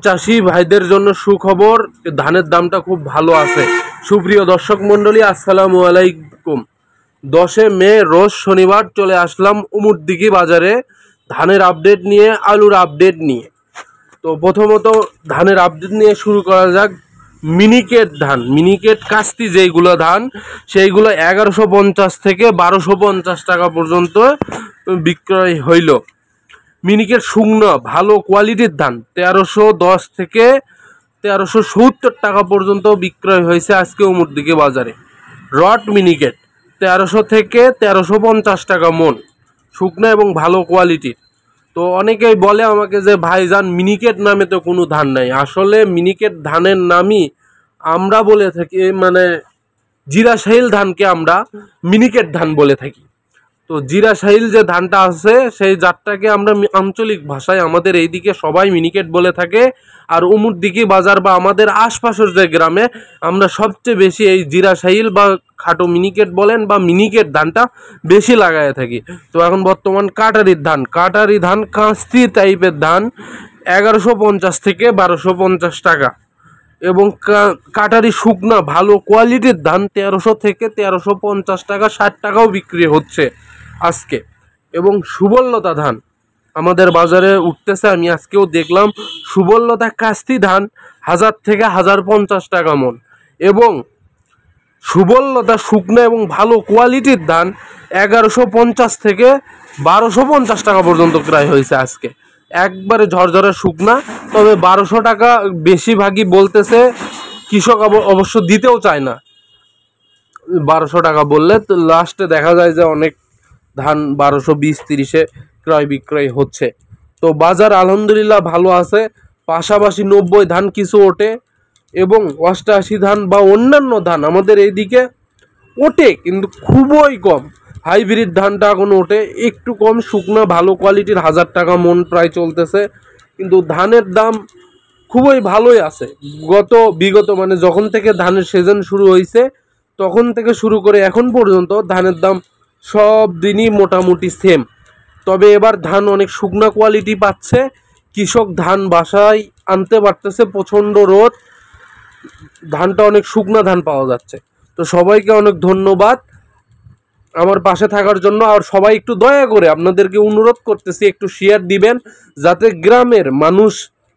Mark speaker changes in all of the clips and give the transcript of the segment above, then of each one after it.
Speaker 1: চাষি ভাইদের জন্য সুখবর, ধানের দামটা খুব ভালো আছে। সুপ্রিয় দর্শক মন্ডলী, আসসালামু আলাইকুম। 10 মে রোজ শনিবার চলে আসলাম উমুরদিঘি বাজারে ধানের আপডেট নিয়ে, আলুর আপডেট নিয়ে। তো প্রথমত ধানের আপডেট নিয়ে শুরু করা যাক। মিনিকেট ধান, মিনিকেট কাস্তি যেইগুলো ধান, সেইগুলো 1150 থেকে 1250 টাকা পর্যন্ত বিক্রয় হইল। মিনিকেট শুকনো ভালো কোয়ালিটির ধান 1310 থেকে 1370 টাকা পর্যন্ত বিক্রয় হয়েছে আজকে উমুরদিঘি বাজারে। রড মিনিকেট 1300 থেকে 1350 টাকা মন, শুকনো এবং ভালো কোয়ালিটির। তো অনেকেই বলে আমাকে যে ভাইজান মিনিকেট নামে তো কোনো ধান নাই। আসলে মিনিকেট ধানের নামই আমরা বলে থাকি, মানে জিরাশাইল ধানকে আমরা মিনিকেট ধান বলে থাকি। তো জিরাশাইল যে ধানটা আছে সেই জাতটাকে আমরা আঞ্চলিক ভাষায় আমাদের এইদিকে সবাই মিনিকেট বলে থাকে। আর উমুরদিঘি বাজার বা আমাদের আশপাশের যে গ্রামে আমরা সবচেয়ে বেশি এই জিরাশাইল বা খাটো মিনিকেট বলেন বা মিনিকেট ধানটা বেশি লাগায় থাকি। তো এখন বর্তমান কাটারি ধান কাস্তি টাইপের ধান 1150 থেকে 1250 টাকা, এবং কাটারি শুকনা ভালো কোয়ালিটির ধান 1300 থেকে 1350 টাকা, 60 টাকাও বিক্রি হচ্ছে আজকে। এবং সুবলতা ধান আমাদের বাজারে উঠতেছে, আমি আজকেও দেখলাম। সুবলতা কাস্তি ধান 1000 থেকে 1050 টাকা মন, এবং সুবলতা শুকনো এবং ভালো কোয়ালিটির ধান 1150 থেকে 1250 টাকা পর্যন্ত ক্রয় হয়েছে আজকে। একবারে ঝরঝরে শুকনা, তবে 1200 টাকা বেশিরভাগই বলতেছে। কৃষক অবশ্য দিতেও চায় না 1200 টাকা বললে। তো লাস্টে দেখা যায় যে অনেক ধান 1220-30-এ ক্রয় বিক্রয় হচ্ছে। তো বাজার আলহামদুলিল্লাহ ভালো আছে। পাশাপাশি 90 ধান কিছু ওঠে এবং 88 ধান বা অন্যান্য ধান আমাদের এইদিকে ওঠে, কিন্তু খুবই কম। হাইব্রিড ধানটা এখন ওঠে একটু কম, শুকনো ভালো কোয়ালিটির 1000 টাকা মন প্রায় চলতেছে। কিন্তু ধানের দাম খুবই ভালোই আছে। বিগত মানে যখন থেকে ধানের সিজন শুরু হয়েছে তখন থেকে শুরু করে এখন পর্যন্ত ধানের দাম সব দিনই মোটামুটি সেম। তবে এবার ধান অনেক শুকনা কোয়ালিটি পাচ্ছে, কৃষক ধান বাসায় আনতে পারতেছে। প্রচণ্ড রোদ, ধানটা অনেক শুকনা ধান পাওয়া যাচ্ছে। তো সবাইকে অনেক ধন্যবাদ আমার পাশে থাকার জন্য। আর সবাই একটু দয়া করে আপনাদেরকে অনুরোধ করতেছি, একটু শেয়ার দিবেন যাতে গ্রামের মানুষ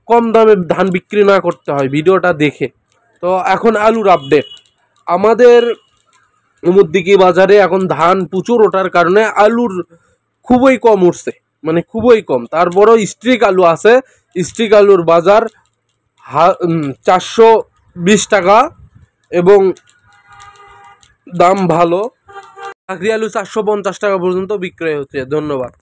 Speaker 1: কম দামে ধান বিক্রি না করতে হয় ভিডিওটা দেখে। তো এখন আলুর আপডেট। আমাদের উমুরদিঘি বাজারে এখন ধান প্রচুর ওঠার কারণে আলুর খুবই কম উঠছে, মানে খুবই কম। তারপরও স্ট্রিক আলু আছে, স্ট্রিক আলুর বাজার 420 টাকা এবং দাম ভালো। চাকরি আলু 450 টাকা পর্যন্ত বিক্রয় হচ্ছে। ধন্যবাদ।